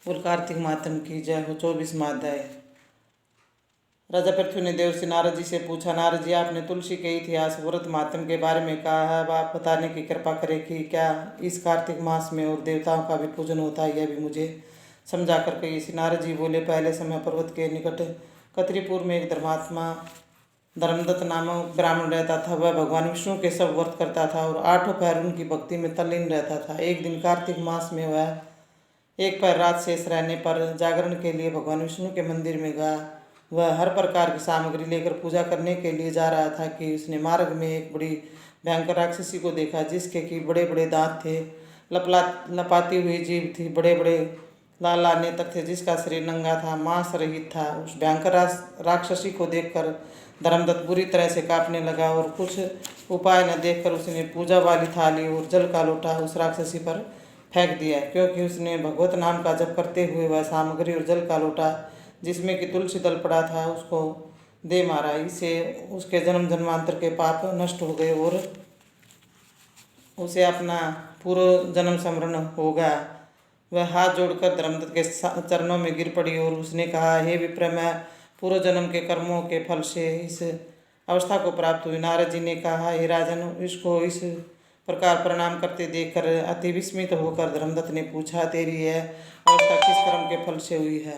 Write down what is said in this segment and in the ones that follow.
बोल कार्तिक मातम की जय हो। 24वां अध्याय। राजा पृथ्वी ने देव से नारद जी से पूछा, नारद जी, आपने तुलसी के इतिहास व्रत मातम के बारे में कहा है, अब आप बताने की कृपा करें कि क्या इस कार्तिक मास में और देवताओं का भी पूजन होता है, यह भी मुझे समझा कर कहिए। श्री नारद जी बोले, पहले समय पर्वत के निकट कतरीपुर में एक धर्मात्मा धर्मदत्त नामक ब्राह्मण रहता था। वह भगवान विष्णु के सब व्रत करता था और 8 पहर उनकी भक्ति में तल्लीन रहता था। एक दिन कार्तिक मास में वह एक पहर रात शेष रहने पर जागरण के लिए भगवान विष्णु के मंदिर में गया। वह हर प्रकार की सामग्री लेकर पूजा करने के लिए जा रहा था कि उसने मार्ग में एक बड़ी भयंकर राक्षसी को देखा, जिसके कि बड़े बड़े दांत थे, लपाती हुई जीभ थी, बड़े बड़े लाल लाल नेत्र थे, जिसका शरीर नंगा था, मांस रहित था। उस भयंकर राक्षसी को देखकर धर्मदत्त बुरी तरह से कांपने लगा और कुछ उपाय न देखकर उसने पूजा वाली थाली और जल का लोटा उस राक्षसी पर फेंक दिया, क्योंकि उसने भगवत नाम का जप करते हुए वह सामग्री और जल का लोटा जिसमें कि तुलसी दल पड़ा था उसको दे मारा। इससे उसके जन्म जन्मांतर के पाप नष्ट हो गए और उसे अपना पूर्व जन्म स्मरण हो गया। वह हाथ जोड़कर धर्मदत्त के चरणों में गिर पड़ी और उसने कहा, हे विप्र, मैं पूर्व जन्म के कर्मों के फल से इस अवस्था को प्राप्त हुई। नारद जी ने कहा, हे राजन, इसको इस प्रकार प्रणाम करते देखकर अति विस्मित होकर धर्मदत्त ने पूछा, तेरी यह अवस्था किस कर्म के फल से हुई है?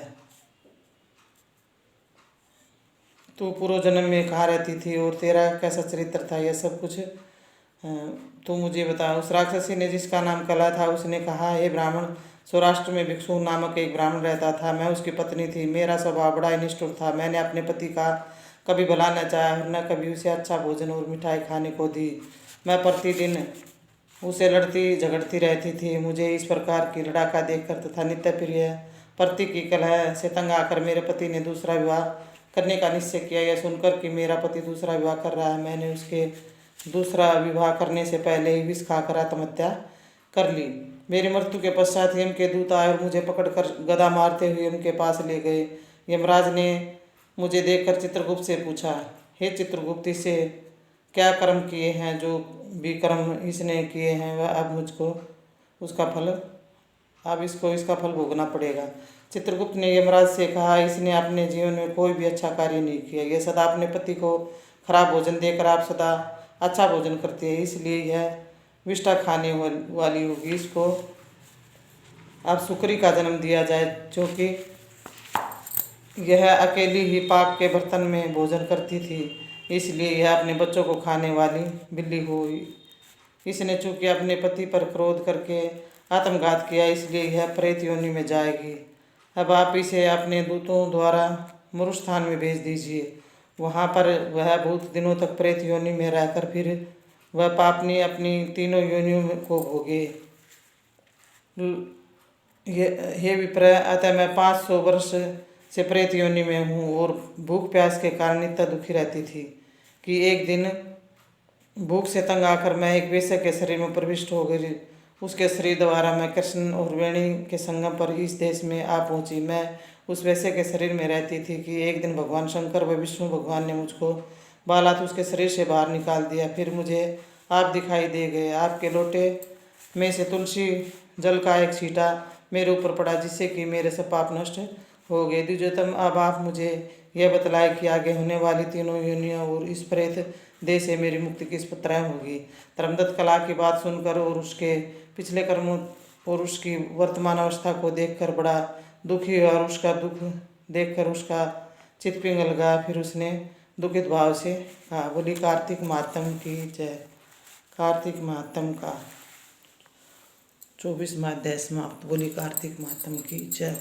तू पूर्व जन्म में कहाँ रहती थी और तेरा कैसा चरित्र था, यह सब कुछ तू मुझे बता। उस राक्षसी ने, जिसका नाम कला था, उसने कहा, हे ब्राह्मण, सौराष्ट्र में भिक्षु नामक एक ब्राह्मण रहता था। मैं उसकी पत्नी थी। मेरा स्वभाव बड़ा ही निष्ठुर था। मैंने अपने पति का कभी भला न चाहा और न कभी उसे अच्छा भोजन और मिठाई खाने को दी। मैं प्रतिदिन उसे लड़ती झगड़ती रहती थी। मुझे इस प्रकार की लड़ाका देखकर तथा नित्य प्रिय पति की कलह से तंग आकर मेरे पति ने दूसरा विवाह करने का निश्चय किया। यह सुनकर कि मेरा पति दूसरा विवाह कर रहा है, मैंने उसके दूसरा विवाह करने से पहले ही विष खाकर आत्महत्या कर ली। मेरी मृत्यु के पश्चात यम के दूत आए और मुझे पकड़कर गदा मारते हुए उनके पास ले गए। यमराज ने मुझे देखकर चित्रगुप्त से पूछा, हे चित्रगुप्त, इसे क्या कर्म किए हैं? जो भी कर्म इसने किए हैं वह अब मुझको उसका फल अब इसको इसका फल भोगना पड़ेगा। चित्रगुप्त ने यमराज से कहा, इसने अपने जीवन में कोई भी अच्छा कार्य नहीं किया। यह सदा अपने पति को खराब भोजन देकर आप सदा अच्छा भोजन करती है, इसलिए यह विष्ठा खाने वाली होगी। इसको अब सुकरी का जन्म दिया जाए, जो कि यह अकेली ही पाक के बर्तन में भोजन करती थी, इसलिए यह अपने बच्चों को खाने वाली बिल्ली हुई। इसने चूंकि अपने पति पर क्रोध करके आत्मघात किया, इसलिए यह प्रेत योनि में जाएगी। अब आप इसे अपने दूतों द्वारा मरुस्थान में भेज दीजिए। वहाँ पर वह बहुत दिनों तक प्रेत योनि में रहकर फिर वह पापनी अपनी तीनों योनियों को भोगे। हे विप्र, अतः मैं 500 वर्ष से प्रेत योनि में हूँ और भूख प्यास के कारण इतना दुखी रहती थी कि एक दिन भूख से तंग आकर मैं एक वेश्या के शरीर में प्रविष्ट हो गई। उसके शरीर द्वारा मैं कृष्ण और वेणी के संगम पर इस देश में आ पहुंची। मैं उस वैश्य के शरीर में रहती थी कि एक दिन भगवान शंकर व विष्णु भगवान ने मुझको बालात उसके शरीर से बाहर निकाल दिया। फिर मुझे आप दिखाई दे गए। आपके लोटे में से तुलसी जल का एक छींटा मेरे ऊपर पड़ा, जिससे कि मेरे सब पाप नष्ट हो गए। द्विजोतम, अब आप मुझे यह बतलाए कि आगे होने वाली तीनों योनियों और इस प्रेत देह से मेरी मुक्ति किस तरह होगी। धर्मदत्त कला की बात सुनकर और उसके पिछले कर्मों और उसकी वर्तमान अवस्था को देखकर बड़ा दुखी हुआ और उसका दुख देखकर उसका चित्त पिघल गया। फिर उसने दुखित भाव से कहा, बोली कार्तिक मातम की जय। कार्तिक मातम का 24वां अध्याय समाप्त। बोली कार्तिक मातम की जय।